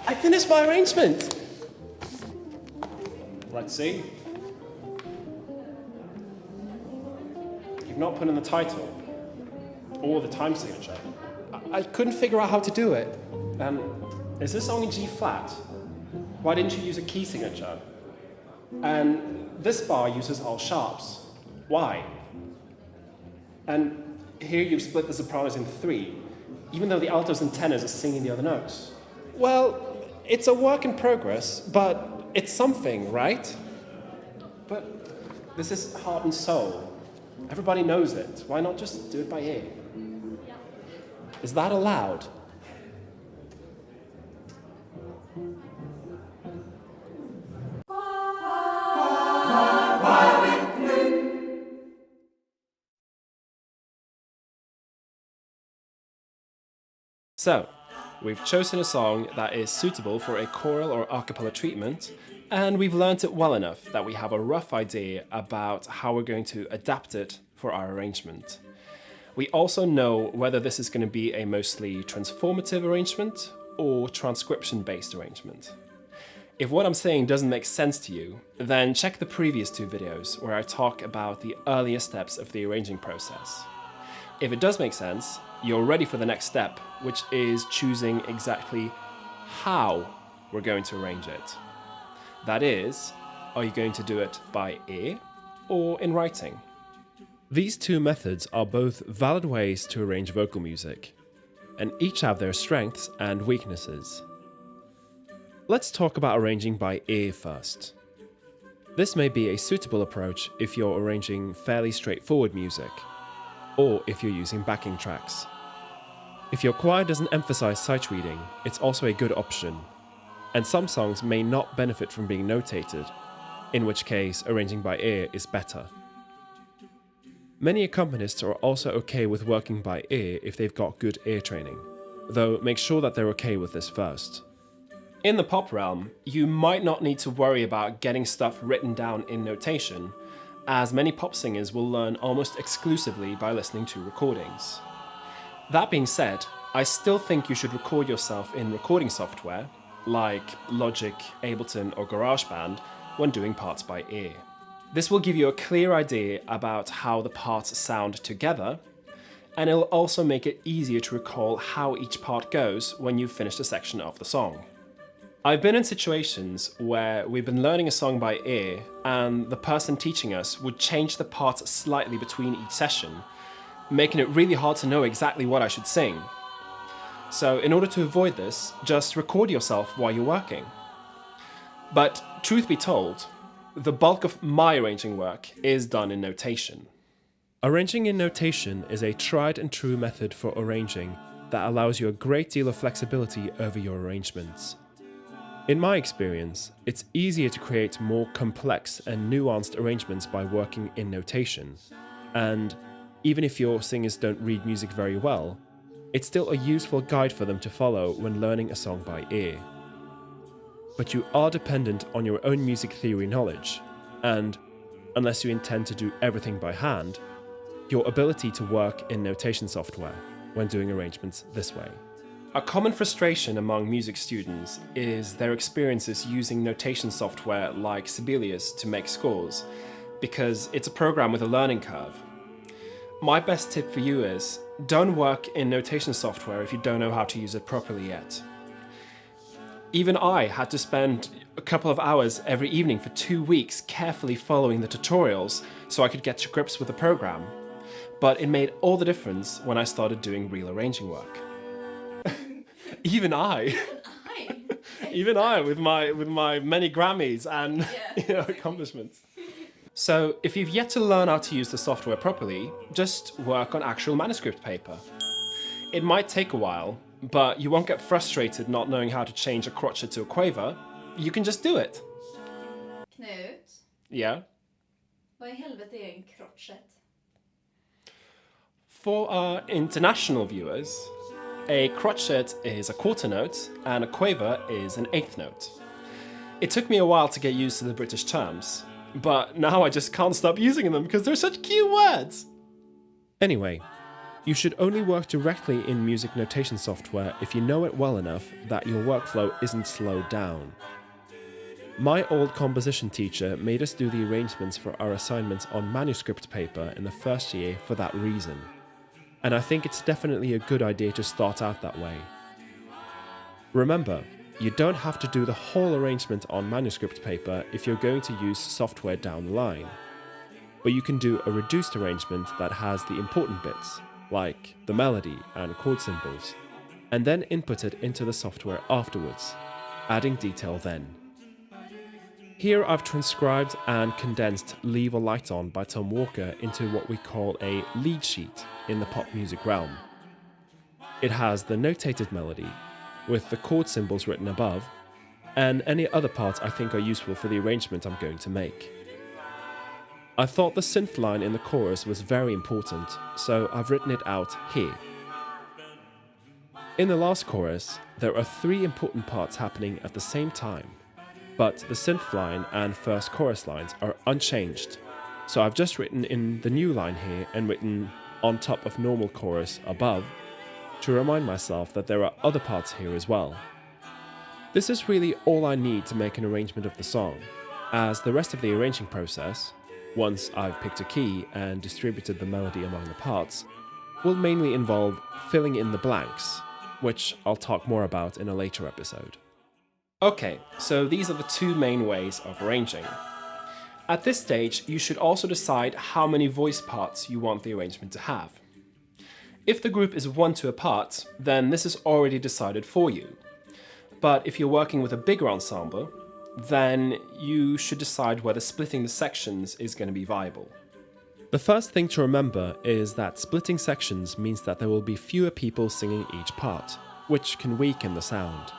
I finished my arrangement! Let's see. You've not put in the title or the time signature. I couldn't figure out how to do it. Is this song in G flat? Why didn't you use a key signature? And this bar uses all sharps. Why? And here you've split the sopranos in 3, even though the altos and tenors are singing the other notes. Well, it's a work in progress, but it's something, right? But this is heart and soul. Everybody knows it. Why not just do it by ear? Is that allowed? So, we've chosen a song that is suitable for a choral or a cappella treatment, and we've learnt it well enough that we have a rough idea about how we're going to adapt it for our arrangement. We also know whether this is going to be a mostly transformative arrangement or transcription-based arrangement. If what I'm saying doesn't make sense to you, then check the previous 2 videos where I talk about the earlier steps of the arranging process. If it does make sense, you're ready for the next step, which is choosing exactly how we're going to arrange it. That is, are you going to do it by ear or in writing? These 2 methods are both valid ways to arrange vocal music, and each have their strengths and weaknesses. Let's talk about arranging by ear first. This may be a suitable approach if you're arranging fairly straightforward music, or if you're using backing tracks. If your choir doesn't emphasize sight reading, it's also a good option, and some songs may not benefit from being notated, in which case arranging by ear is better. Many accompanists are also okay with working by ear if they've got good ear training, though make sure that they're okay with this first. In the pop realm, you might not need to worry about getting stuff written down in notation, as many pop singers will learn almost exclusively by listening to recordings. That being said, I still think you should record yourself in recording software, like Logic, Ableton or GarageBand, when doing parts by ear. This will give you a clear idea about how the parts sound together, and it'll also make it easier to recall how each part goes when you've finished a section of the song. I've been in situations where we've been learning a song by ear and the person teaching us would change the parts slightly between each session, making it really hard to know exactly what I should sing. So in order to avoid this, just record yourself while you're working. But truth be told, the bulk of my arranging work is done in notation. Arranging in notation is a tried and true method for arranging that allows you a great deal of flexibility over your arrangements. In my experience, it's easier to create more complex and nuanced arrangements by working in notation, and even if your singers don't read music very well, it's still a useful guide for them to follow when learning a song by ear. But you are dependent on your own music theory knowledge, and, unless you intend to do everything by hand, your ability to work in notation software when doing arrangements this way. A common frustration among music students is their experiences using notation software like Sibelius to make scores, because it's a program with a learning curve. My best tip for you is, don't work in notation software if you don't know how to use it properly yet. Even I had to spend a couple of hours every evening for 2 weeks carefully following the tutorials so I could get to grips with the program. But it made all the difference when I started doing real arranging work. Even I with my many Grammys and accomplishments. So if you've yet to learn how to use the software properly, just work on actual manuscript paper. It might take a while, but you won't get frustrated not knowing how to change a crotchet to a quaver. You can just do it. Knut, Yeah? vad i helvete är en crotchet? For our international viewers, a crotchet is a quarter note and a quaver is an eighth note. It took me a while to get used to the British terms, but now I just can't stop using them because they're such cute words. Anyway, You should only work directly in music notation software if you know it well enough that your workflow isn't slowed down. My old composition teacher made us do the arrangements for our assignments on manuscript paper in the first year for that reason, and I think it's definitely a good idea to start out that way. Remember, you don't have to do the whole arrangement on manuscript paper if you're going to use software down the line, but you can do a reduced arrangement that has the important bits, like the melody and chord symbols, and then input it into the software afterwards, adding detail then. Here I've transcribed and condensed Leave a Light On by Tom Walker into what we call a lead sheet in the pop music realm. It has the notated melody, with the chord symbols written above, and any other parts I think are useful for the arrangement I'm going to make. I thought the synth line in the chorus was very important, so I've written it out here. In the last chorus, there are 3 important parts happening at the same time, but the synth line and first chorus lines are unchanged, so I've just written in the new line here and written on top of normal chorus above to remind myself that there are other parts here as well. This is really all I need to make an arrangement of the song, as the rest of the arranging process, once I've picked a key and distributed the melody among the parts, will mainly involve filling in the blanks, which I'll talk more about in a later episode. Okay, so these are the 2 main ways of arranging. At this stage, you should also decide how many voice parts you want the arrangement to have. If the group is 1-2 apart, then this is already decided for you. But if you're working with a bigger ensemble, then you should decide whether splitting the sections is going to be viable. The first thing to remember is that splitting sections means that there will be fewer people singing each part, which can weaken the sound.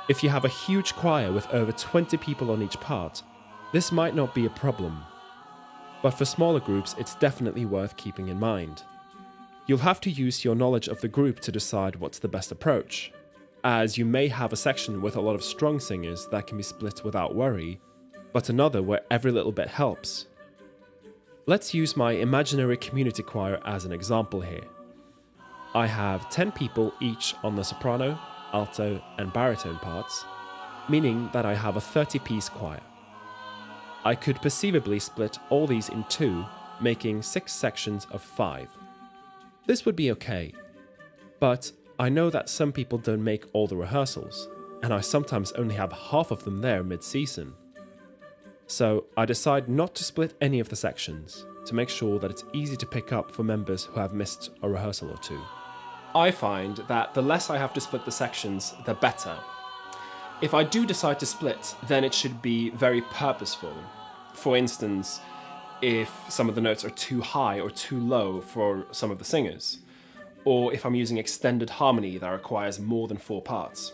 If you have a huge choir with over 20 people on each part, this might not be a problem. But for smaller groups, it's definitely worth keeping in mind. You'll have to use your knowledge of the group to decide what's the best approach, as you may have a section with a lot of strong singers that can be split without worry, but another where every little bit helps. Let's use my imaginary community choir as an example here. I have 10 people each on the soprano, alto and baritone parts, meaning that I have a 30-piece choir. I could perceivably split all these in 2, making 6 sections of 5. This would be okay, but I know that some people don't make all the rehearsals, and I sometimes only have half of them there mid-season. So I decide not to split any of the sections, to make sure that it's easy to pick up for members who have missed a rehearsal or 2. I find that the less I have to split the sections, the better. If I do decide to split, then it should be very purposeful. For instance, if some of the notes are too high or too low for some of the singers, or if I'm using extended harmony that requires more than 4 parts.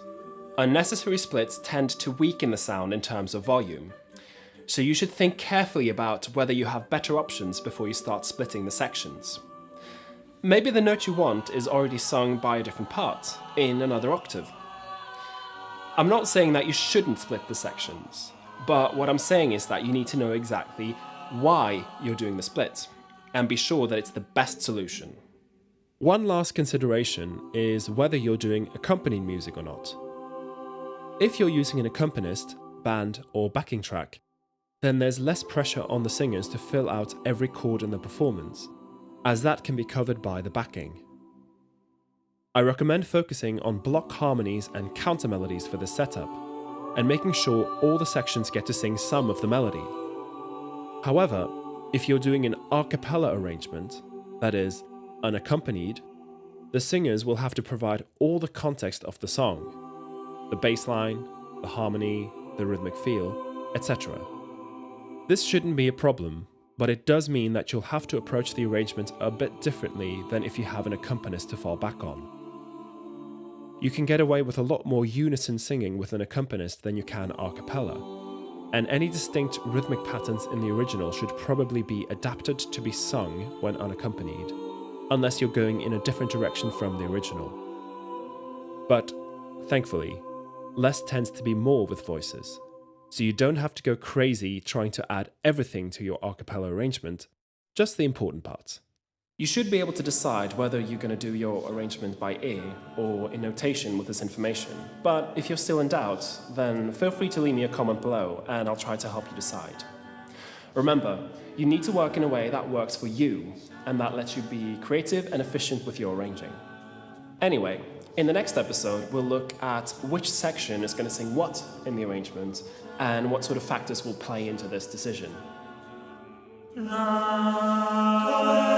Unnecessary splits tend to weaken the sound in terms of volume, so you should think carefully about whether you have better options before you start splitting the sections. Maybe the note you want is already sung by a different part, in another octave. I'm not saying that you shouldn't split the sections, but what I'm saying is that you need to know exactly why you're doing the split, and be sure that it's the best solution. One last consideration is whether you're doing accompanying music or not. If you're using an accompanist, band, or backing track, then there's less pressure on the singers to fill out every chord in the performance, as that can be covered by the backing. I recommend focusing on block harmonies and counter melodies for this setup, and making sure all the sections get to sing some of the melody. However, if you're doing an a cappella arrangement, that is, unaccompanied, the singers will have to provide all the context of the song, the bass line, the harmony, the rhythmic feel, etc. This shouldn't be a problem, but it does mean that you'll have to approach the arrangement a bit differently than if you have an accompanist to fall back on. You can get away with a lot more unison singing with an accompanist than you can a cappella, and any distinct rhythmic patterns in the original should probably be adapted to be sung when unaccompanied, unless you're going in a different direction from the original. But, thankfully, less tends to be more with voices, so you don't have to go crazy trying to add everything to your a cappella arrangement, just the important parts. You should be able to decide whether you're going to do your arrangement by ear or in notation with this information. But if you're still in doubt, then feel free to leave me a comment below and I'll try to help you decide. Remember, you need to work in a way that works for you and that lets you be creative and efficient with your arranging. Anyway, in the next episode, we'll look at which section is going to sing what in the arrangement and what sort of factors will play into this decision. La